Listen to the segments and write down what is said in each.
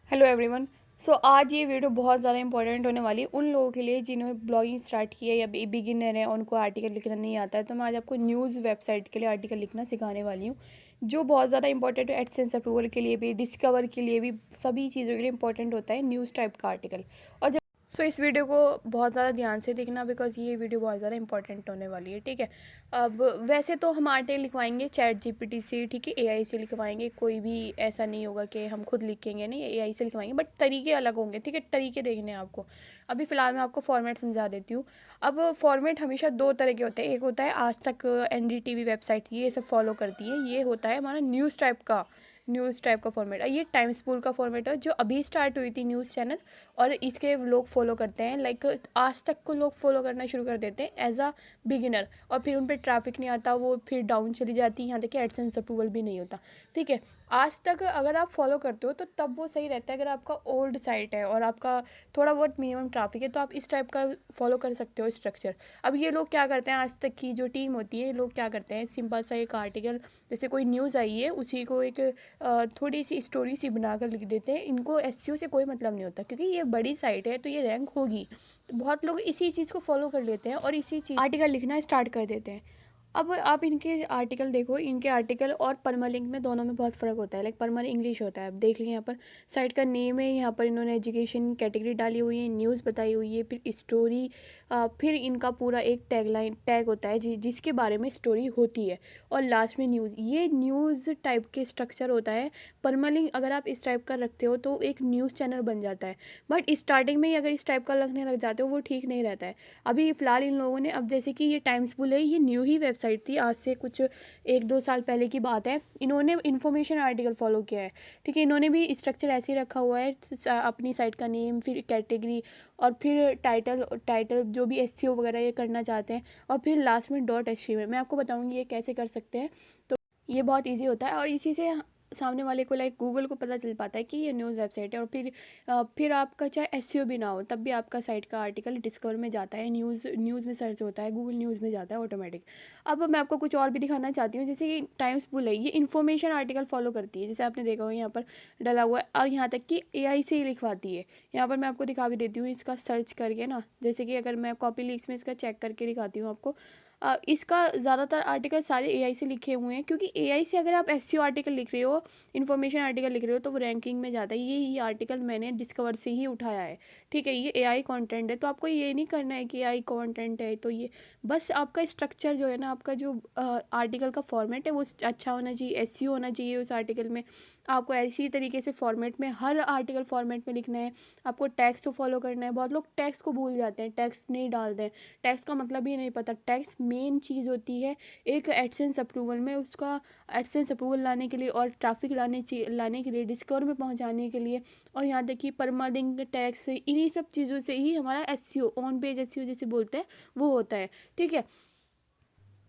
Hello everyone. सो आज ये video बहुत ज़्यादा इंपॉर्टेंट होने वाली है उन लोगों के लिए जिन्होंने ब्लॉगिंग स्टार्ट की है या बिगिनर है, उनको आर्टिकल लिखना नहीं आता है। तो मैं आज आपको न्यूज़ वेबसाइट के लिए आर्टिकल लिखना सिखाने वाली हूँ, जो बहुत ज़्यादा इंपॉर्टेंट है। एडसेंस अप्रूवल के लिए भी, डिस्कवर के लिए भी, सभी चीज़ों के लिए इंपॉर्टेंट होता है न्यूज़ टाइप का आर्टिकल। और जब इस वीडियो को बहुत ज़्यादा ध्यान से देखना, बिकॉज ये वीडियो बहुत ज़्यादा इंपॉर्टेंट होने वाली है। ठीक है। अब वैसे तो हम आर्टिकल लिखवाएंगे चैट जीपीटी से, ठीक है, एआई से लिखवाएंगे। कोई भी ऐसा नहीं होगा कि हम खुद लिखेंगे, नहीं, एआई से लिखवाएंगे, बट तरीके अलग होंगे। ठीक है, तरीके देखने हैं आपको। अभी फ़िलहाल मैं आपको फॉर्मेट समझा देती हूँ। अब फॉर्मेट हमेशा दो तरह के होते हैं। एक होता है आज तक, एनडीटीवी वेबसाइट ये सब फॉलो करती है। ये होता है हमारा न्यूज़ टाइप का फॉर्मेट। ये टाइम्स स्पूल का फॉर्मेट है, जो अभी स्टार्ट हुई थी न्यूज़ चैनल, और इसके लोग फॉलो करते हैं। लाइक आज तक को लोग फॉलो करना शुरू कर देते हैं एज अ बिगिनर, और फिर उन पर ट्रैफिक नहीं आता, वो फिर डाउन चली जाती है, यहाँ तक कि एडसेंस अप्रूवल भी नहीं होता। ठीक है। आज तक अगर आप फॉलो करते हो तो तब वो सही रहता है। अगर आपका ओल्ड साइट है और आपका थोड़ा बहुत मिनिमम ट्रैफिक है, तो आप इस टाइप का फॉलो कर सकते हो स्ट्रक्चर। अब ये लोग क्या करते हैं, आज तक की जो टीम होती है, ये लोग क्या करते हैं, सिंपल सा एक आर्टिकल, जैसे कोई न्यूज़ आई है, उसी को एक थोड़ी सी स्टोरी सी बनाकर लिख देते हैं। इनको एसईओ से कोई मतलब नहीं होता, क्योंकि ये बड़ी साइट है तो ये रैंक होगी। तो बहुत लोग इसी चीज़ को फॉलो कर लेते हैं और इसी चीज़ आर्टिकल लिखना स्टार्ट कर देते हैं। अब आप इनके आर्टिकल देखो, इनके आर्टिकल और परमालिंक में, दोनों में बहुत फ़र्क होता है। लाइक परमल इंग्लिश होता है। अब देख लीजिए, यहाँ पर साइट का नेम है, यहाँ पर इन्होंने एजुकेशन कैटेगरी डाली हुई है, न्यूज़ बताई हुई है, फिर स्टोरी, फिर इनका पूरा एक टैग होता है जिसके बारे में स्टोरी होती है, और लास्ट में न्यूज़। ये न्यूज़ टाइप के स्ट्रक्चर होता है। परमालिंक अगर आप इस टाइप का रखते हो तो एक न्यूज़ चैनल बन जाता है, बट स्टार्टिंग में ही अगर इस टाइप का रखने लग जाते हो वो ठीक नहीं रहता है। अभी फ़िलहाल इन लोगों ने, अब जैसे कि ये टाइम्स बुल है, ये न्यू ही वेबसाइट थी, आज से कुछ 1-2 साल पहले की बात है। इन्होंने इन्फॉर्मेशन आर्टिकल फॉलो किया है। ठीक है, इन्होंने भी स्ट्रक्चर ऐसे ही रखा हुआ है, अपनी साइट का नेम, फिर कैटेगरी, और फिर टाइटल जो भी एसईओ वगैरह ये करना चाहते हैं, और फिर लास्ट में डॉट एचटीएमएल। मैं आपको बताऊंगी ये कैसे कर सकते हैं। तो ये बहुत इजी होता है, और इसी से सामने वाले को, लाइक गूगल को, पता चल पाता है कि ये न्यूज़ वेबसाइट है। और फिर आपका चाहे एसईओ भी ना हो, तब भी आपका साइट का आर्टिकल डिस्कवर में जाता है, न्यूज़ में सर्च होता है, गूगल न्यूज़ में जाता है ऑटोमेटिक। अब मैं आपको कुछ और भी दिखाना चाहती हूँ, जैसे कि टाइम्स बुल है, ये इन्फॉर्मेशन आर्टिकल फॉलो करती है, जैसे आपने देखा हो यहाँ पर डला हुआ है, और यहाँ तक कि एआई से ही लिखवाती है। यहाँ पर मैं आपको दिखा भी देती हूँ इसका सर्च करके ना, जैसे कि अगर मैं कॉपी लिंक्स में इसका चेक करके दिखाती हूँ आपको। इसका ज़्यादातर आर्टिकल सारे एआई से लिखे हुए हैं, क्योंकि एआई से अगर आप एसईओ आर्टिकल लिख रहे हो, इन्फॉर्मेशन आर्टिकल लिख रहे हो, तो वो रैंकिंग में जाता है। ये आर्टिकल मैंने डिस्कवर से ही उठाया है। ठीक है, ये एआई कंटेंट है, तो आपको ये नहीं करना है कि एआई कंटेंट है तो ये, बस आपका स्ट्रक्चर जो है ना, आपका जो आर्टिकल का फॉर्मेट है वो अच्छा होना चाहिए, एसईओ होना चाहिए उस आर्टिकल में। आपको ऐसी तरीके से फॉर्मेट में, हर आर्टिकल फॉर्मेट में लिखना है। आपको टैक्स को फॉलो करना है। बहुत लोग टैक्स को भूल जाते हैं, टैक्स नहीं डालते हैं, टैक्स का मतलब ही नहीं पता। टैक्स मेन चीज़ होती है एक एडसेंस अप्रूवल में। उसका एडसेंस अप्रूवल लाने के लिए, और ट्रैफिक लाने के लिए, डिस्कवर में पहुंचाने के लिए, और यहाँ तक कि परमालिंक, टैक्स, इन्हीं सब चीज़ों से ही हमारा एसईओ, ऑन पेज एसईओ जिसे बोलते हैं, वो होता है। ठीक है।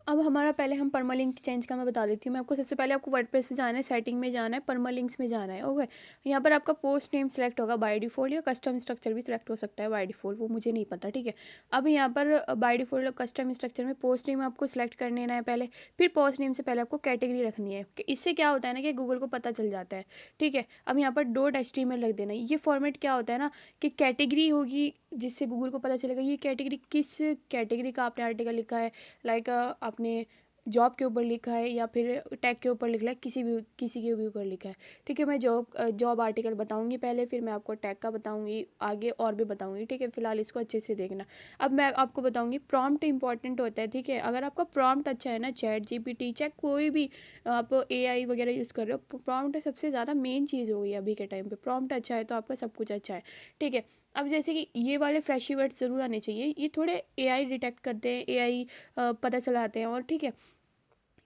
अब हमारा, पहले हम परमालिंक चेंज का मैं बता देती हूँ। मैं आपको सबसे पहले, आपको वर्डप्रेस पे जाना है, सेटिंग में जाना है, परमालिंक्स में जाना है। ओके। यहाँ पर आपका पोस्ट नेम सेलेक्ट होगा बाय डिफ़ॉल्ट, या कस्टम स्ट्रक्चर भी सिलेक्ट हो सकता है बाय डिफ़ॉल्ट, वो मुझे नहीं पता। ठीक है। अब यहाँ पर बाय डिफ़ॉल्ट कस्टम स्ट्रक्चर में पोस्ट नेम आपको सिलेक्ट कर लेना है पहले। फिर पोस्ट नेम से पहले आपको कैटेगरी रखनी है, कि इससे क्या होता है ना, कि गूगल को पता चल जाता है। ठीक है। अब यहाँ पर डॉट एचटीएमएल रख देना है। ये फॉर्मेट क्या होता है ना, कि कैटेगरी होगी, जिससे गूगल को पता चलेगा ये कैटेगरी, किस कैटेगरी का आपने आर्टिकल लिखा है। लाइक आपने जॉब के ऊपर लिखा है, या फिर टैग के ऊपर लिखा है, किसी के भी ऊपर लिखा है। ठीक है, मैं जॉब आर्टिकल बताऊंगी पहले, फिर मैं आपको टैग का बताऊंगी, आगे और भी बताऊंगी। ठीक है, फिलहाल इसको अच्छे से देखना। अब मैं आपको बताऊंगी, प्रॉम्प्ट इंपॉर्टेंट होता है। ठीक है, अगर आपका प्रॉम्प्ट अच्छा है ना, चैट जीपीटी, चाहे कोई भी आप एआई वगैरह यूज़ कर रहे हो, प्रॉम्प्ट सबसे ज़्यादा मेन चीज़ हो गई अभी के टाइम पे। प्रॉम्प्ट अच्छा है तो आपका सब कुछ अच्छा है। ठीक है। अब जैसे कि ये वाले फ्रेशी वर्ड्स ज़रूर आने चाहिए, ये थोड़े एआई डिटेक्ट करते हैं, एआई पता चलाते हैं। और ठीक है,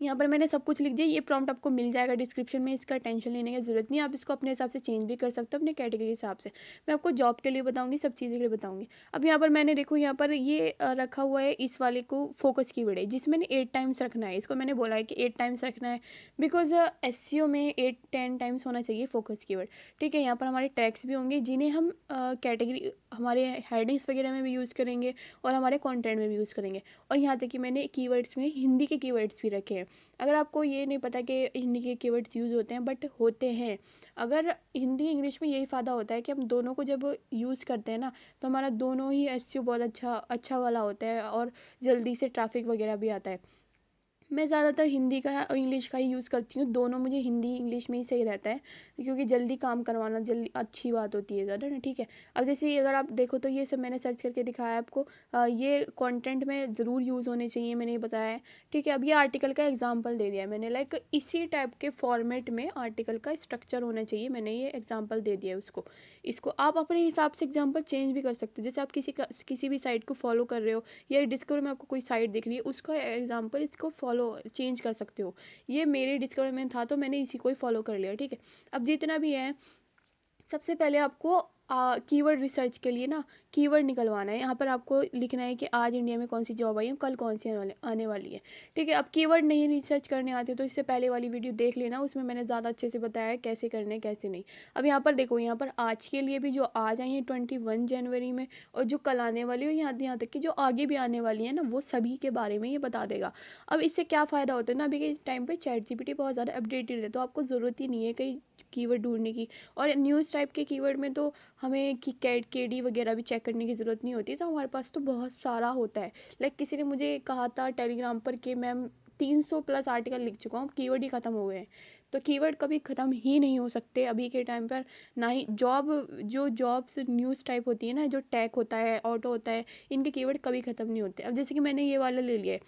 यहाँ पर मैंने सब कुछ लिख दिया। ये प्रॉम्प्ट आपको मिल जाएगा डिस्क्रिप्शन में, इसका टेंशन लेने की ज़रूरत नहीं है। आप इसको अपने हिसाब से चेंज भी कर सकते हो, अपने कैटेगरी के हिसाब से। मैं आपको जॉब के लिए बताऊंगी, सब चीज़ों के लिए बताऊंगी। अब यहाँ पर मैंने, देखो यहाँ पर ये रखा हुआ है, इस वाले को फोकस कीवर्ड है, जिसमें 8 टाइम्स रखना है। इसको मैंने बोला है कि 8 टाइम्स रखना है, बिकॉज एसईओ में 8-10 टाइम्स होना चाहिए फोकस कीवर्ड। ठीक है, यहाँ पर हमारे टैग्स भी होंगे, जिन्हें हम कैटेगरी, हमारे हेडिंग्स वगैरह में भी यूज़ करेंगे, और हमारे कॉन्टेंट में भी यूज़ करेंगे। और यहाँ तक कि मैंने कीवर्ड्स में हिंदी के कीवर्ड्स भी रखे हैं। अगर आपको ये नहीं पता कि हिंदी के कीवर्ड्स यूज़ होते हैं, बट होते हैं। अगर हिंदी इंग्लिश में यही फ़ायदा होता है कि हम दोनों को जब यूज़ करते हैं ना, तो हमारा दोनों ही एसईओ बहुत अच्छा अच्छा वाला होता है और जल्दी से ट्रैफिक वगैरह भी आता है। मैं ज़्यादातर हिंदी का और इंग्लिश का ही यूज़ करती हूँ, दोनों मुझे हिंदी इंग्लिश में ही सही रहता है, क्योंकि जल्दी काम करवाना जल्दी अच्छी बात होती है ज़्यादा ना, ठीक है। अब जैसे अगर आप देखो तो ये सब मैंने सर्च करके दिखाया है आपको, ये कंटेंट में ज़रूर यूज़ होने चाहिए, मैंने ये बताया है, ठीक है। अब ये आर्टिकल का एग्जाम्पल दे दिया है मैंने, लाइक इसी टाइप के फॉर्मेट में आर्टिकल का स्ट्रक्चर होना चाहिए, मैंने ये एग्जाम्पल दे दिया है उसको। इसको आप अपने हिसाब से एग्जाम्पल चेंज भी कर सकते हो, जैसे आप किसी भी साइट को फॉलो कर रहे हो या डिस्कवर में आपको कोई साइट दिख रही है, उसका एग्जाम्पल इसको फॉलो चेंज कर सकते हो। ये मेरे डिस्कवर में था तो मैंने इसी को ही फॉलो कर लिया, ठीक है। अब जितना भी है, सबसे पहले आपको कीवर्ड रिसर्च के लिए ना कीवर्ड निकलवाना है। यहाँ पर आपको लिखना है कि आज इंडिया में कौन सी जॉब आई है, कल कौन सी आने वाली है, ठीक है। अब कीवर्ड नहीं रिसर्च करने आते तो इससे पहले वाली वीडियो देख लेना, उसमें मैंने ज़्यादा अच्छे से बताया है कैसे करने कैसे नहीं। अब यहाँ पर देखो, यहाँ पर आज के लिए भी जो आज आई है 21 जनवरी में, और जो कल आने वाली है, यहाँ तक कि जो आगे भी आने वाली है ना, वो सभी के बारे में ये बता देगा। अब इससे क्या फ़ायदा होता है ना, अभी के टाइम पर ChatGPT बहुत ज़्यादा अपडेटेड है, तो आपको ज़रूरत ही नहीं है कहीं कीवर्ड ढूंढने की। और न्यूज़ टाइप के कीवर्ड में तो हमें कि कैट केडी वगैरह भी चेक करने की ज़रूरत नहीं होती, तो हमारे पास तो बहुत सारा होता है। लाइक किसी ने मुझे कहा था टेलीग्राम पर कि मैम 300 प्लस आर्टिकल लिख चुका हूँ, कीवर्ड ही ख़त्म हो गए हैं। तो कीवर्ड कभी ख़त्म ही नहीं हो सकते अभी के टाइम पर, ना ही जो जॉब्स न्यूज़ टाइप होती है ना, जो टैग होता है, ऑटो होता है, इनके कीवर्ड कभी ख़त्म नहीं होते। अब जैसे कि मैंने ये वाला ले लिया है,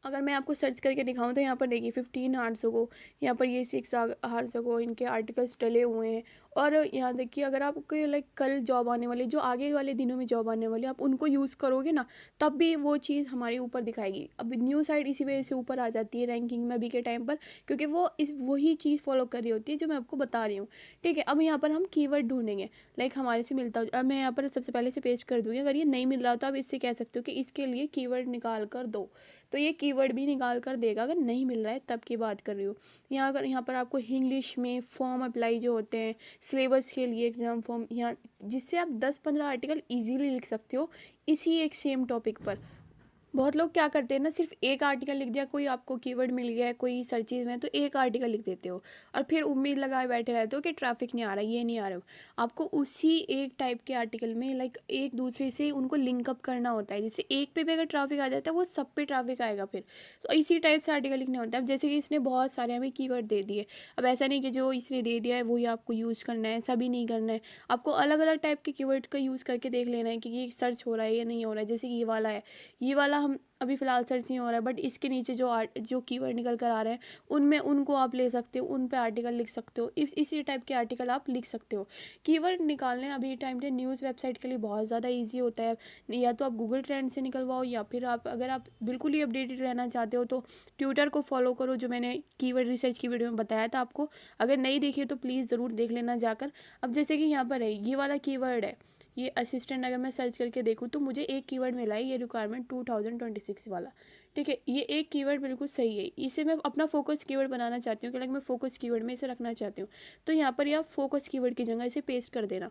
अगर मैं आपको सर्च करके दिखाऊं तो यहाँ पर देखिए 15 आवर्स को, यहाँ पर ये 6 आवर्स को इनके आर्टिकल्स डले हुए हैं। और यहाँ देखिए, अगर आपको लाइक कल जॉब आने वाली, जो आगे वाले दिनों में जॉब आने वाली, आप उनको यूज़ करोगे ना, तब भी वो चीज़ हमारे ऊपर दिखाएगी। अब न्यू साइट इसी वजह से ऊपर आ जाती है रैंकिंग में अभी के टाइम पर, क्योंकि वो वही चीज़ फॉलो कर रही होती है जो मैं आपको बता रही हूँ, ठीक है। अब यहाँ पर हम कीवर्ड ढूंढेंगे, लाइक हमारे से मिलता हो। अब मैं यहाँ पर सबसे पहले से पेस्ट कर दूँगी, अगर ये नहीं मिल रहा तो आप इससे कह सकते हो कि इसके लिए कीवर्ड निकाल कर दो, तो ये कीवर्ड भी निकाल कर देगा। अगर नहीं मिल रहा है तब की बात कर रही हूँ। अगर यहाँ पर आपको इंग्लिश में फॉर्म अप्लाई जो होते हैं सिलेबस के लिए, एग्ज़ाम फॉर्म, यहाँ जिससे आप 10-15 आर्टिकल इजीली लिख सकते हो इसी एक सेम टॉपिक पर। बहुत लोग क्या करते हैं ना, सिर्फ एक आर्टिकल लिख दिया, कोई आपको कीवर्ड मिल गया है कोई सर्चेज में, तो एक आर्टिकल लिख देते हो और फिर उम्मीद लगाए बैठे रहते हो कि ट्रैफिक नहीं आ रहा, ये नहीं आ रहा हो। आपको उसी एक टाइप के आर्टिकल में लाइक एक दूसरे से उनको लिंकअप करना होता है, जैसे एक पे भी अगर ट्रैफिक आ जाता है वो सब पे ट्रैफिक आएगा फिर, तो इसी टाइप से आर्टिकल लिखने होता है। अब जैसे कि इसने बहुत सारे हमें कीवर्ड दे दिए, अब ऐसा नहीं कि जो इसने दे दिया है वही आपको यूज़ करना है, सभी नहीं करना है। आपको अलग अलग टाइप के कीवर्ड का यूज़ करके देख लेना है कि ये सर्च हो रहा है या नहीं हो रहा है। जैसे कि ये वाला है, ये वाला हम अभी फ़िलहाल सर्च नहीं हो रहा है, बट इसके नीचे जो कीवर्ड निकल कर आ रहे हैं उनमें उनको आप ले सकते हो, उन पे आर्टिकल लिख सकते हो, इसी टाइप के आर्टिकल आप लिख सकते हो। कीवर्ड निकालने अभी टाइम पे न्यूज़ वेबसाइट के लिए बहुत ज़्यादा ईजी होता है। या तो आप गूगल ट्रेंड से निकलवाओ, या फिर आप अगर आप बिल्कुल ही अपडेटेड रहना चाहते हो तो ट्विटर को फॉलो करो, जो मैंने कीवर्ड रिसर्च की वीडियो में बताया था आपको। अगर नहीं देखिए तो प्लीज़ ज़रूर देख लेना जाकर। अब जैसे कि यहाँ पर है, ये वाला कीवर्ड है, ये असिस्टेंट, अगर मैं सर्च करके देखूँ तो मुझे एक कीवर्ड मिला है, ये रिक्वायरमेंट 2026 वाला, ठीक है। ये एक कीवर्ड बिल्कुल सही है, इसे मैं अपना फोकस कीवर्ड बनाना चाहती हूँ कि लाइक मैं फोकस कीवर्ड में इसे रखना चाहती हूँ, तो यहाँ पर आप फोकस कीवर्ड की जगह इसे पेस्ट कर देना।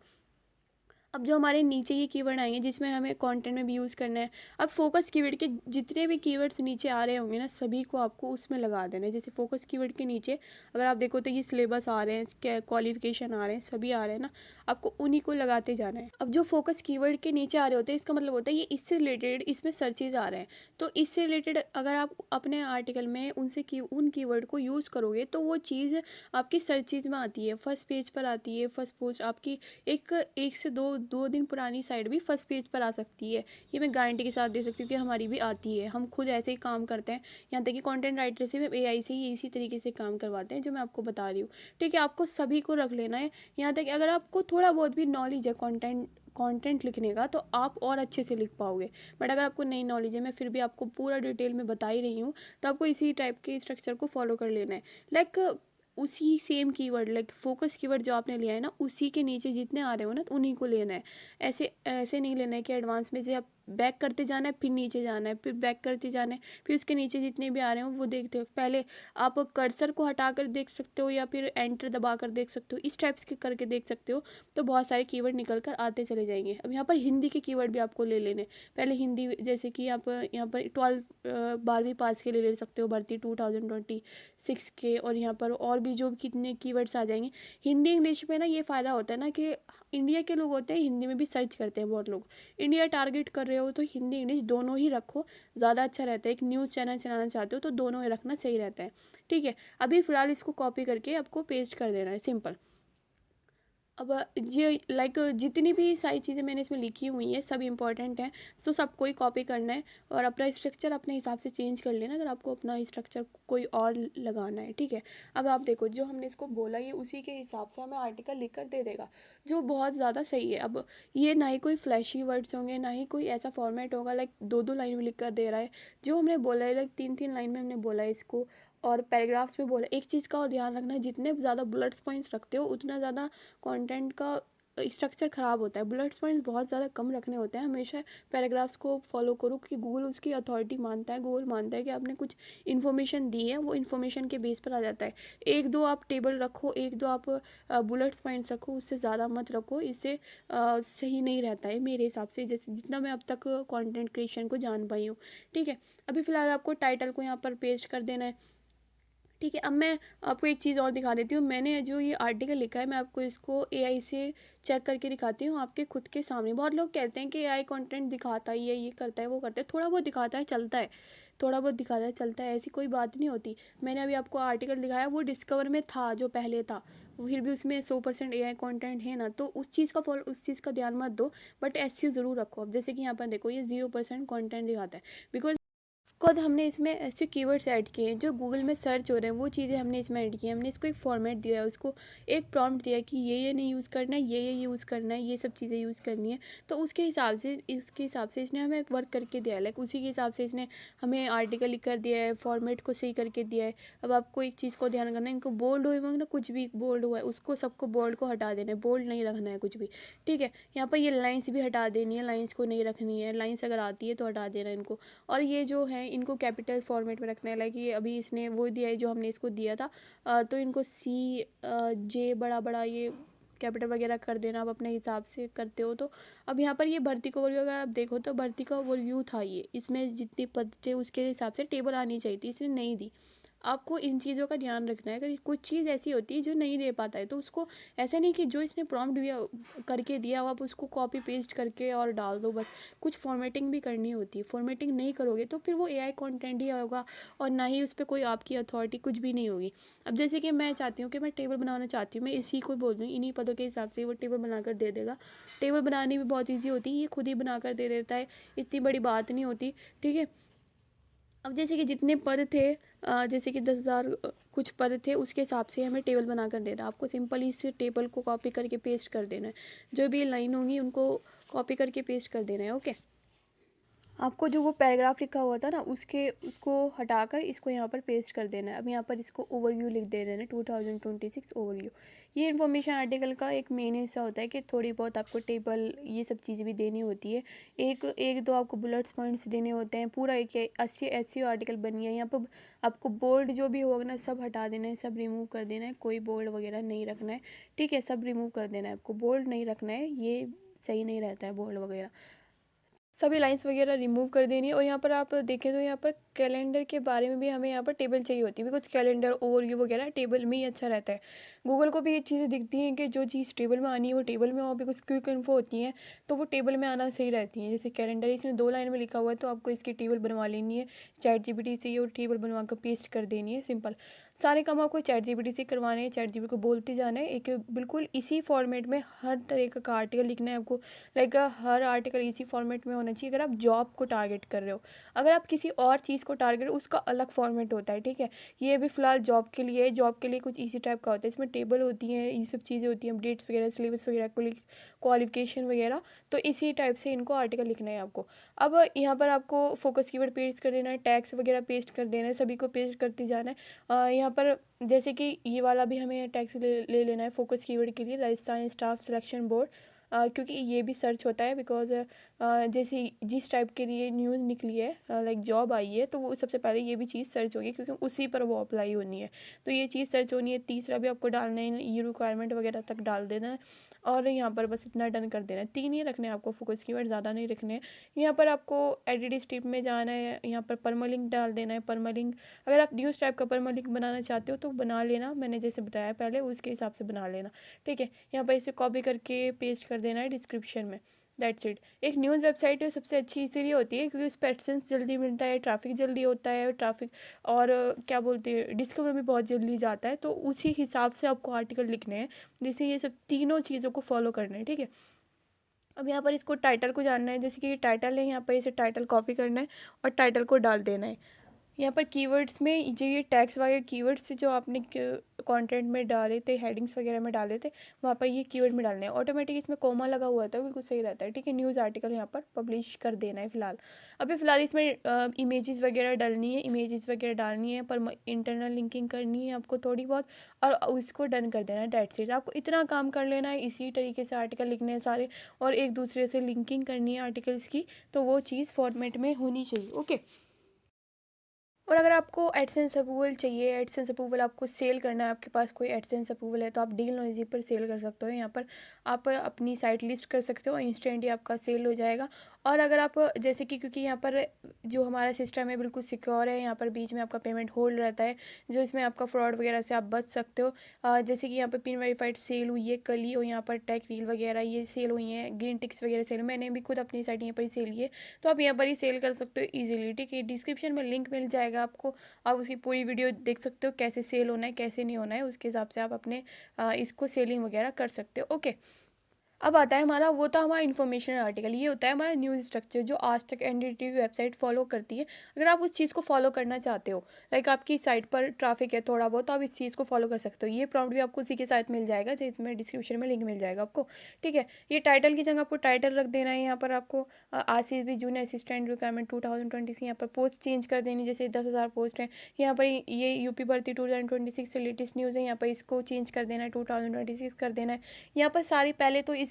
अब जो हमारे नीचे ये कीवर्ड आएंगे जिसमें हमें कंटेंट में भी यूज़ करना है, अब फोकस कीवर्ड के जितने भी कीवर्ड्स नीचे आ रहे होंगे ना, सभी को आपको उसमें लगा देना है। जैसे फोकस कीवर्ड के नीचे अगर आप देखो तो ये सिलेबस आ रहे हैं, क्वालिफिकेशन आ रहे हैं, सभी आ रहे हैं ना, आपको उन्हीं को लगाते जाना है। अब जो फोकस कीवर्ड के नीचे आ रहे होते हैं, इसका मतलब होता है ये इससे रिलेटेड इसमें सर्चेज आ रहे हैं, तो इससे रिलेटेड अगर आप अपने आर्टिकल में उन कीवर्ड को यूज़ करोगे तो वो चीज़ आपकी सर्चेज में आती है, फर्स्ट पेज पर आती है। फर्स्ट पोस्ट आपकी एक से दो दिन पुरानी साइट भी फर्स्ट पेज पर आ सकती है, ये मैं गारंटी के साथ दे सकती हूँ कि हमारी भी आती है। हम खुद ऐसे ही काम करते हैं, यहाँ तक कि कंटेंट राइटर से भी AI से ही इसी तरीके से काम करवाते हैं जो मैं आपको बता रही हूँ, ठीक है। आपको सभी को रख लेना है। यहाँ तक कि अगर आपको थोड़ा बहुत भी नॉलेज है कंटेंट लिखने का तो आप और अच्छे से लिख पाओगे, बट अगर आपको नई नॉलेज है, मैं फिर भी आपको पूरा डिटेल में बता ही रही हूँ, तो आपको इसी टाइप के स्ट्रक्चर को फॉलो कर लेना है। लाइक उसी same keyword, like focus keyword जो आपने लिया है ना, उसी के नीचे जितने आ रहे हो ना, तो उन्हीं को लेना है। ऐसे ऐसे नहीं लेना है कि एडवांस में से आप बैक करते जाना है, फिर नीचे जाना है, फिर बैक करते जाना है, फिर उसके नीचे जितने भी आ रहे हो वो देखते हो। पहले आप कर्सर को हटा कर देख सकते हो या फिर एंटर दबा कर देख सकते हो, इस टाइप्स के करके देख सकते हो। तो बहुत सारे कीवर्ड निकल कर आते चले जाएंगे। अब यहाँ पर हिंदी के कीवर्ड भी आपको ले लेने। पहले हिंदी, जैसे कि आप यहाँ पर 12वीं पास के ले सकते हो, भर्ती 2026 के। और यहाँ पर और भी जो कितने कीवर्ड्स आ जाएंगे। हिंदी इंग्लिश में ना ये फ़ायदा होता है ना कि इंडिया के लोग होते हैं, हिंदी में भी सर्च करते हैं बहुत लोग। इंडिया टारगेट कर रहे हो तो हिंदी इंग्लिश दोनों ही रखो, ज़्यादा अच्छा रहता है। एक न्यूज़ चैनल चलाना चाहते हो तो दोनों ही रखना सही रहता है, ठीक है। अभी फ़िलहाल इसको कॉपी करके आपको पेस्ट कर देना है, सिंपल। अब ये लाइक जितनी भी सारी चीज़ें मैंने इसमें लिखी हुई हैं सब इंपॉर्टेंट हैं, तो सबको ही कॉपी करना है और अपना स्ट्रक्चर अपने हिसाब से चेंज कर लेना अगर आपको अपना स्ट्रक्चर कोई और लगाना है, ठीक है। अब आप देखो, जो हमने इसको बोला ये उसी के हिसाब से हमें आर्टिकल लिख कर दे देगा, जो बहुत ज़्यादा सही है। अब ये ना ही कोई फ्लैशी वर्ड्स होंगे, ना ही कोई ऐसा फॉर्मेट होगा लाइक दो दो लाइन में लिख कर दे रहा है। जो हमने बोला है लाइक 3 3 लाइन में हमने बोला है इसको, और पैराग्राफ्स में बोला। एक चीज़ का और ध्यान रखना है, जितने ज़्यादा बुलेट्स पॉइंट्स रखते हो उतना ज़्यादा कंटेंट का स्ट्रक्चर ख़राब होता है। बुलेट्स पॉइंट्स बहुत ज़्यादा कम रखने होते हैं। हमेशा पैराग्राफ्स को फॉलो करो, क्योंकि गूगल उसकी अथॉरिटी मानता है। गूगल मानता है कि आपने कुछ इन्फॉर्मेशन दी है, वो इन्फॉर्मेशन के बेस पर आ जाता है। एक दो आप टेबल रखो, एक दो आप बुलेट्स पॉइंट्स रखो, उससे ज़्यादा मत रखो। इससे सही नहीं रहता है मेरे हिसाब से, जैसे जितना मैं अब तक कंटेंट क्रिएशन को जान पाई हूँ, ठीक है। अभी फ़िलहाल आपको टाइटल को यहाँ पर पेस्ट कर देना है, ठीक है। अब मैं आपको एक चीज़ और दिखा देती हूँ। मैंने जो ये आर्टिकल लिखा है, मैं आपको इसको एआई से चेक करके दिखाती हूँ आपके खुद के सामने। बहुत लोग कहते हैं कि एआई कंटेंट दिखाता ही है, ये करता है वो करता है। थोड़ा बहुत दिखाता है, चलता है, थोड़ा बहुत दिखाता है, चलता है, ऐसी कोई बात नहीं होती। मैंने अभी आपको आर्टिकल दिखाया, वो डिस्कवर में था जो पहले था, फिर भी उसमें 100% एआई कंटेंट है ना, तो उस चीज़ का फॉलो, उस चीज़ का ध्यान मत दो, बट एसईओ ज़रूर रखो। अब जैसे कि यहाँ पर देखो, ये 0% कंटेंट दिखाता है, बिकॉज खुद हमने इसमें ऐसे कीवर्ड्स ऐड किए हैं जो गूगल में सर्च हो रहे हैं, वो चीज़ें हमने इसमें ऐड की हैं। हमने इसको एक फॉर्मेट दिया है, उसको एक प्रॉम्प्ट दिया है कि ये नहीं यूज़ करना है, ये यूज़ करना है, ये सब चीज़ें यूज़ करनी है। तो उसके हिसाब से इसने हमें वर्क करके दिया है, लाइक उसी के हिसाब से इसने हमें आर्टिकल लिख कर दिया है, फॉर्मेट को सही करके दिया है। अब आपको एक चीज़ को ध्यान करना है, इनको बोल्ड हुए होंगे ना, कुछ भी बोल्ड हुआ है उसको सबको बोल्ड को हटा देना है, बोल्ड नहीं रखना है कुछ भी, ठीक है। यहाँ पर ये लाइन्स भी हटा देनी है, लाइन्स को नहीं रखनी है, लाइन्स अगर आती है तो हटा देना है इनको। और ये जो है इनको कैपिटल फॉर्मेट में रखना है, लाइक ये अभी इसने वो दिया है जो हमने इसको दिया था, तो इनको CJ बड़ा बड़ा ये कैपिटल वगैरह कर देना, आप अपने हिसाब से करते हो तो। अब यहाँ पर ये भर्ती का ओवरव्यू अगर आप देखो तो भर्ती का ओवरव्यू था ये, इसमें जितने पद थे उसके हिसाब से टेबल आनी चाहिए थी, इसने नहीं दी। आपको इन चीज़ों का ध्यान रखना है। अगर कुछ चीज़ ऐसी होती है जो नहीं दे पाता है तो उसको, ऐसा नहीं कि जो इसने प्रॉम्प्ट दिया करके दिया आप उसको कॉपी पेस्ट करके और डाल दो बस। कुछ फॉर्मेटिंग भी करनी होती है, फॉर्मेटिंग नहीं करोगे तो फिर वो एआई कंटेंट ही होगा और ना ही उस पर कोई आपकी अथॉरिटी कुछ भी नहीं होगी। अब जैसे कि मैं चाहती हूँ कि मैं टेबल बनाना चाहती हूँ, मैं इसी को बोल दूँ, इन्हीं पदों के हिसाब से वो टेबल बनाकर दे देगा। टेबल बनानी भी बहुत ईजी होती है, ये खुद ही बनाकर दे देता है, इतनी बड़ी बात नहीं होती, ठीक है। अब जैसे कि जितने पद थे, जैसे कि 10,000 कुछ पद थे, उसके हिसाब से हमें टेबल बना कर देना। आपको सिंपल इस टेबल को कॉपी करके पेस्ट कर देना है, जो भी लाइन होंगी उनको कॉपी करके पेस्ट कर देना है, ओके। आपको जो वो पैराग्राफ लिखा हुआ था ना, उसको हटाकर इसको यहाँ पर पेस्ट कर देना है। अब यहाँ पर इसको ओवरव्यू लिख दे देना है, 2026 ओवरव्यू। ये इन्फॉर्मेशन आर्टिकल का एक मेन हिस्सा होता है कि थोड़ी बहुत आपको टेबल ये सब चीज़ें भी देनी होती है। एक एक दो आपको बुलेट्स पॉइंट्स देने होते हैं। पूरा एक एसईओ आर्टिकल बनी है। यहाँ पर आपको बोल्ड जो भी होगा ना सब हटा देना है, सब रिमूव कर देना है, कोई बोल्ड वगैरह नहीं रखना है, ठीक है। सब रिमूव कर देना है, आपको बोल्ड नहीं रखना है, ये सही नहीं रहता है बोल्ड वगैरह। सभी लाइंस वगैरह रिमूव कर देनी है। और यहाँ पर आप देखें तो यहाँ पर कैलेंडर के बारे में भी हमें यहाँ पर टेबल चाहिए होती है, बिकॉज कैलेंडर ओवरव्यू वगैरह टेबल में ही अच्छा रहता है। गूगल को भी ये चीज़ें दिखती हैं कि जो चीज़ टेबल में आनी है वो टेबल में, और भी कुछ क्विक इन्फो होती हैं तो वो टेबल में आना सही रहती हैं। जैसे कैलेंडर इसमें 2 लाइन में लिखा हुआ है तो आपको इसकी टेबल बनवा लेनी है ChatGPT से, और टेबल बनवा कर पेस्ट कर देनी है, सिंपल। सारे काम आपको ChatGPT से करवाने हैं, ChatGPT को बोलते जाना है, एक बिल्कुल इसी फॉर्मेट में हर तरह का आर्टिकल लिखना है आपको। लाइक हर आर्टिकल इसी फॉर्मेट में होना चाहिए। अगर आप जॉब को टारगेट कर रहे हो, अगर आप किसी और चीज़ को टारगेट, उसका अलग फॉर्मेट होता है, ठीक है। ये भी फिलहाल जॉब के लिए है, जॉब के लिए कुछ इसी टाइप का होता है। इसमें टेबल होती हैं, ये सब चीज़ें होती हैं, अपडेट्स वगैरह, सिलेबस वगैरह, क्वालिफिकेशन वगैरह। तो इसी टाइप से इनको आर्टिकल लिखना है आपको। अब यहाँ पर आपको फोकस कीवर्ड पेस्ट कर देना है, टैग्स वगैरह पेस्ट कर देना है, सभी को पेस्ट करते जाना है। यहाँ पर जैसे कि ये वाला भी हमें टैग्स ले लेना है फोकस कीवर्ड के लिए, राजस्थान स्टाफ सिलेक्शन बोर्ड। क्योंकि ये भी सर्च होता है बिकॉज जैसे जिस टाइप के लिए न्यूज़ निकली है, लाइक जॉब आई है, तो वो सबसे पहले ये भी चीज़ सर्च होगी क्योंकि उसी पर वो अप्लाई होनी है, तो ये चीज़ सर्च होनी है। तीसरा भी आपको डालना है, ये रिक्वायरमेंट वगैरह तक डाल देना है और यहाँ पर बस इतना डन कर देना है। 3 ही रखने हैं आपको फोकस कीवर्ड, ज़्यादा नहीं रखने हैं। यहाँ पर आपको एडिट स्ट्रिप में जाना है, यहाँ पर परमालिंक डाल देना है। परमालिंक अगर आप न्यूज़ टाइप का परमालिंक बनाना चाहते हो तो बना लेना, मैंने जैसे बताया पहले उसके हिसाब से बना लेना, ठीक है। यहाँ पर इसे कॉपी करके पेस्ट कर देना है डिस्क्रिप्शन में, दैट्स इट। एक न्यूज़ वेबसाइट सबसे अच्छी इसीलिए होती है क्योंकि उस पर एडसेंस जल्दी मिलता है, ट्रैफिक जल्दी होता है, ट्रैफिक और क्या बोलते हैं, डिस्कवर भी बहुत जल्दी जाता है। तो उसी हिसाब से आपको आर्टिकल लिखने हैं, जैसे ये सब तीनों चीज़ों को फॉलो करना है, ठीक है। अब यहाँ पर इसको टाइटल को जानना है, जैसे कि ये टाइटल है, यहाँ पर इसे टाइटल कॉपी करना है और टाइटल को डाल देना है। यहाँ पर कीवर्ड्स में जो ये टैग्स वगैरह कीवर्ड्स जो आपने कंटेंट में डाले थे, हेडिंग्स वगैरह में डाले थे, वहाँ पर ये कीवर्ड में डालने हैं। ऑटोमेटिक इसमें कोमा लगा हुआ था, बिल्कुल सही रहता है, ठीक है। न्यूज़ आर्टिकल यहाँ पर पब्लिश कर देना है फिलहाल। अभी फ़िलहाल इसमें इमेजेस वगैरह डालनी है, इमेजेस वगैरह डालनी है, पर इंटरनल लिंकिंग करनी है आपको थोड़ी बहुत, और उसको डन कर देना है, डेट्स इट। आपको इतना काम कर लेना है, इसी तरीके से आर्टिकल लिखने हैं सारे, और एक दूसरे से लिंकिंग करनी है आर्टिकल्स की, तो वो चीज़ फॉर्मेट में होनी चाहिए, ओके। और अगर आपको एडसेंस अप्रूवल चाहिए, एडसेंस अप्रूवल आपको सेल करना है, आपके पास कोई एडसेंस अप्रूवल है, तो आप डील नॉलेज पर सेल कर सकते हो। यहाँ पर आप अपनी साइट लिस्ट कर सकते हो, इंस्टेंट ही आपका सेल हो जाएगा। और अगर आप जैसे कि, क्योंकि यहाँ पर जो हमारा सिस्टम है बिल्कुल सिक्योर है, यहाँ पर बीच में आपका पेमेंट होल्ड रहता है, जो इसमें आपका फ्रॉड वगैरह से आप बच सकते हो। जैसे कि यहाँ पर पिन वेरीफाइड सेल हुई है कल ही, और यहाँ पर टैग रील वगैरह ये सेल हुई हैं, ग्रीन टिक्स वगैरह सेल, मैंने भी खुद अपनी साइट यहाँ पर ही सेल की है, तो आप यहाँ पर ही सेल कर सकते हो ईजिली, ठीक है। डिस्क्रिप्शन में लिंक मिल जाएगा आपको, आप उसकी पूरी वीडियो देख सकते हो, कैसे सेल होना है कैसे नहीं होना है, उसके हिसाब से आप अपने इसको सेलिंग वगैरह कर सकते हो, ओके। अब आता है हमारा, वो था हमारा इन्फॉर्मेशन आर्टिकल, ये होता है हमारा न्यूज़ स्ट्रक्चर जो आज तक एनडीटीवी वेबसाइट फॉलो करती है। अगर आप उस चीज़ को फॉलो करना चाहते हो, लाइक आपकी साइट पर ट्रैफिक है थोड़ा बहुत, तो आप इस चीज़ को फॉलो कर सकते हो। ये प्रॉम्प्ट भी आपको उसी के साथ मिल जाएगा, जिसमें डिस्क्रिप्शन में लिंक मिल जाएगा आपको, ठीक है। ये टाइटल की जगह आपको टाइटल रख देना है। यहाँ पर आपको आरसीबी जूनियर असिस्टेंट रिक्वायरमेंट 2020 से यहाँ पर पोस्ट चेंज कर देनी, जैसे 10,000 पोस्ट हैं यहाँ पर, ये यूपी भर्ती 2026 से लेटेस्ट न्यूज़ है, यहाँ पर इसको चेंज कर देना है, 2026 कर देना है। यहाँ पर सारी पहले तो इसको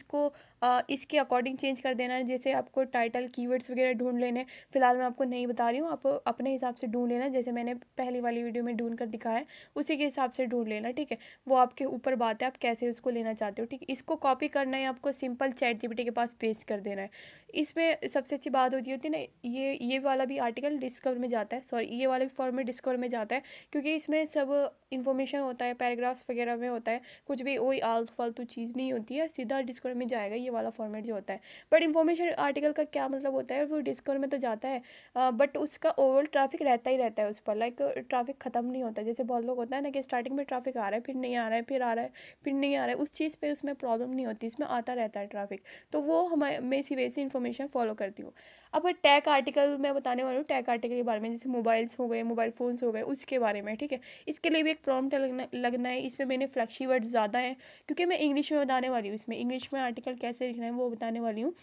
इसके अकॉर्डिंग चेंज कर देना है, जैसे आपको टाइटल कीवर्ड्स वगैरह ढूंढ लेने, फिलहाल मैं आपको नहीं बता रही हूँ, आप अपने हिसाब से ढूंढ लेना, जैसे मैंने पहली वाली वीडियो में ढूंढ कर दिखाया है उसी के हिसाब से ढूंढ लेना, ठीक है। वो आपके ऊपर बात है, आप कैसे उसको लेना चाहते हो, ठीक है। इसको कॉपी करना है आपको, सिंपल चैट जीपीटी के पास पेस्ट कर देना है। इसमें सबसे अच्छी बात होती है ना, ये वाला भी आर्टिकल डिस्कवर में जाता है, सॉरी ये वाला भी फॉर्मेट डिस्कवर में जाता है, क्योंकि इसमें सब इन्फॉर्मेशन होता है, पैराग्राफ्स वगैरह में होता है, कुछ भी वही आलतू फालतू चीज़ नहीं होती है, सीधा डिस्कवर में जाएगा ये वाला फॉर्मेट जो होता है। बट इन्फॉर्मेशन आर्टिकल का क्या मतलब होता है, वो डिस्कवर में तो जाता है, बट उसका ओवरऑल ट्रैफिक रहता ही रहता है उस पर, लाइक ट्रैफिक ख़त्म नहीं होता। जैसे बहुत लोग होता है ना कि स्टार्टिंग में ट्रैफिक आ रहा है, फिर नहीं आ रहा है, फिर आ रहा है, फिर नहीं आ रहा है, उस चीज़ पे उसमें प्रॉब्लम नहीं होती, इसमें आता रहता है ट्रैफिक। तो वो हमारे मैं इसी वजह से इन्फॉर्मेशन फॉलो करती हूँ। अब टैग आर्टिकल मैं बताने वाली हूँ, टैग आर्टिकल के बारे में, जैसे मोबाइल्स हो गए, मोबाइल फ़ोन्स हो गए, उसके बारे में, ठीक है। इसके लिए भी एक प्रॉम्प्ट लगना है। इसमें मैंने फ्लैक्सी वर्ड ज़्यादा है क्योंकि मैं इंग्लिश में बताने वाली हूँ, इसमें इंग्लिश में आर्टिकल कैसे लिखना है वो बताने वाली हूँ,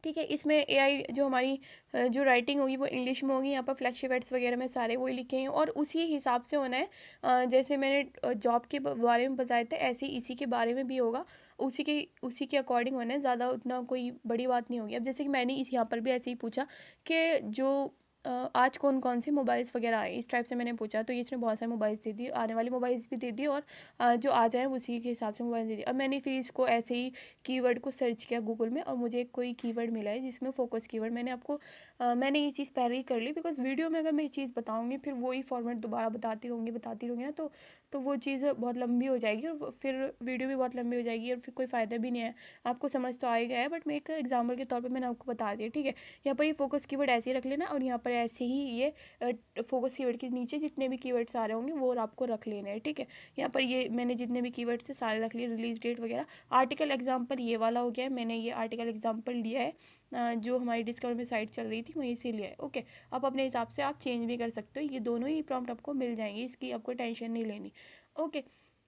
ठीक है। इसमें एआई जो हमारी जो राइटिंग होगी वो इंग्लिश में होगी, यहाँ पर फ्लैक्सी वर्ड्स वगैरह में सारे वही लिखे हैं और उसी हिसाब से होना है। जैसे मैंने जॉब के बारे में बताए थे, ऐसे ही इसी के बारे में भी होगा, उसी के अकॉर्डिंग होना है, ज़्यादा उतना कोई बड़ी बात नहीं होगी। अब जैसे कि मैंने इस यहाँ पर भी ऐसे ही पूछा कि जो आज कौन कौन से मोबाइल्स वगैरह आए, इस टाइप से मैंने पूछा, तो इसने बहुत सारे मोबाइल्स दे दिए, आने वाले मोबाइल्स भी दे दिए, और जो आ जाए उसी के हिसाब से मोबाइल दे दिए। अब मैंने फिर इसको ऐसे ही कीवर्ड को सर्च किया गूगल में, और मुझे कोई कीवर्ड मिला है जिसमें फोकस कीवर्ड, मैंने ये चीज़ पहले ही कर ली, बिकॉज वीडियो में अगर मैं ये चीज़ बताऊँगी फिर वही फॉर्मेट दोबारा बताती रहूँगी ना, तो वो चीज़ बहुत लंबी हो जाएगी, और फिर वीडियो भी बहुत लंबी हो जाएगी, और फिर कोई फ़ायदा भी नहीं है। आपको समझ तो आ ही गया है, बट मैं एक एग्जाम्पल के तौर पर मैंने आपको बता दिया, ठीक है। यहाँ पर ये फोकस कीवर्ड ऐसे ही रख लेना, और यहाँ पर ऐसे ही ये फोकस कीवर्ड के नीचे जितने भी कीवर्ड्स आ रहे होंगे वो आपको रख लेने हैं, ठीक है। यहाँ पर ये मैंने जितने भी कीवर्ड्स थे सारे रख लिए, रिलीज डेट वगैरह। आर्टिकल एग्जाम्पल ये वाला हो गया है, मैंने ये आर्टिकल एग्जाम्पल लिया है, जो हमारी डिस्कवर में साइट चल रही थी वहीं से लिया है, ओके। आप अपने हिसाब से आप चेंज भी कर सकते हो, ये दोनों ही प्रॉम्प्ट आपको मिल जाएंगे, इसकी आपको टेंशन नहीं लेनी, ओके।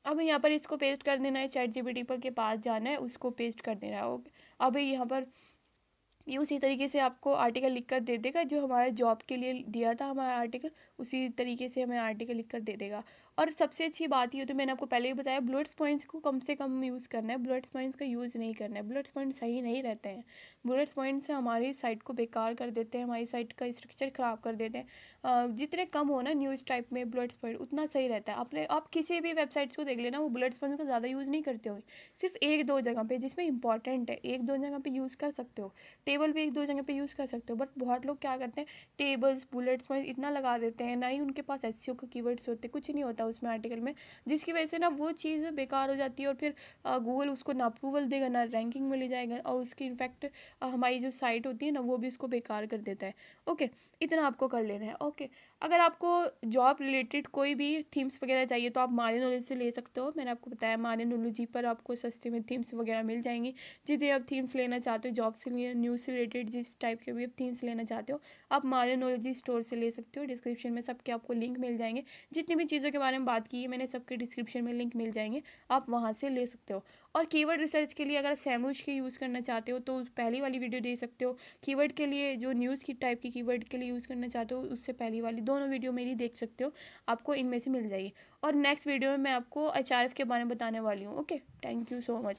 अब यहाँ पर इसको पेस्ट कर देना है, चैट जीपीटी पर के पास जाना है, उसको पेस्ट कर देना है, ओके। अब यहाँ पर ये उसी तरीके से आपको आर्टिकल लिख कर दे देगा, जो हमारे जॉब के लिए दिया था हमारा आर्टिकल, उसी तरीके से हमें आर्टिकल लिख कर दे देगा, और सबसे अच्छी बात ये तो मैंने आपको पहले ही बताया, बुलेट्स पॉइंट्स को कम से कम यूज़ करना है, बुलेट्स पॉइंट्स का यूज़ नहीं करना है। बुलेट्स पॉइंट सही नहीं रहते हैं। बुलेट्स पॉइंट से हमारी साइट को बेकार कर देते हैं, हमारी साइट का स्ट्रक्चर ख़राब कर देते हैं। जितने कम हो ना न्यूज़ टाइप में बुलेट्स पॉइंट, उतना सही रहता है। आप किसी भी वेबसाइट्स को देख लेना, वो बुलेट्स पॉइंट का ज़्यादा यूज़ नहीं करते होंगे, सिर्फ एक दो जगह पे जिसमें इंपॉर्टेंट है, एक दो जगह पे यूज़ कर सकते हो। टेबल भी एक दो जगह पे यूज़ कर सकते हो, बट बहुत लोग क्या करते हैं, टेबल्स बुलेट्स पॉइंट इतना लगा देते हैं, ना ही उनके पास एसईओ के कीवर्ड्स होते, कुछ नहीं होता उसमें आर्टिकल में, जिसकी वजह से ना वो चीज़ बेकार हो जाती है, और फिर गूगल उसको ना अप्रूवल देगा, ना रैंकिंग में ले जाएगा, और उसकी इनफैक्ट हमारी जो साइट होती है ना, वो भी उसको बेकार कर देता है। ओके, इतना आपको कर लेना है। ओके, अगर आपको जॉब रिलेटेड कोई भी थीम्स वगैरह चाहिए तो आप मारियो नॉलेज से ले सकते हो। मैंने आपको बताया मारियो नॉलेज पर आपको सस्ते में थीम्स वगैरह मिल जाएंगी। जितने आप थीम्स लेना चाहते हो, जॉब से लिए, न्यूज़ से रिलेटेड जिस टाइप के भी आप थीम्स लेना चाहते हो, आप मारियो नॉलेज स्टोर से ले सकते हो। डिस्क्रिप्शन में सबके आपको लिंक मिल जाएंगे। जितनी भी चीज़ों के बारे में बात की है मैंने, सबके डिस्क्रिप्शन में लिंक मिल जाएंगे, आप वहाँ से ले सकते हो। और कीवर्ड रिसर्च के लिए अगर सैमरूश के यूज़ करना चाहते हो तो पहली वाली वीडियो दे सकते हो। कीवर्ड के लिए जो न्यूज़ की टाइप की कीवर्ड के लिए यूज़ करना चाहते हो, उससे पहली वाली दोनों वीडियो मेरी देख सकते हो, आपको इनमें से मिल जाएगी। और नेक्स्ट वीडियो में मैं आपको एचआरएफ के बारे में बताने वाली हूँ। Okay, thank you so much.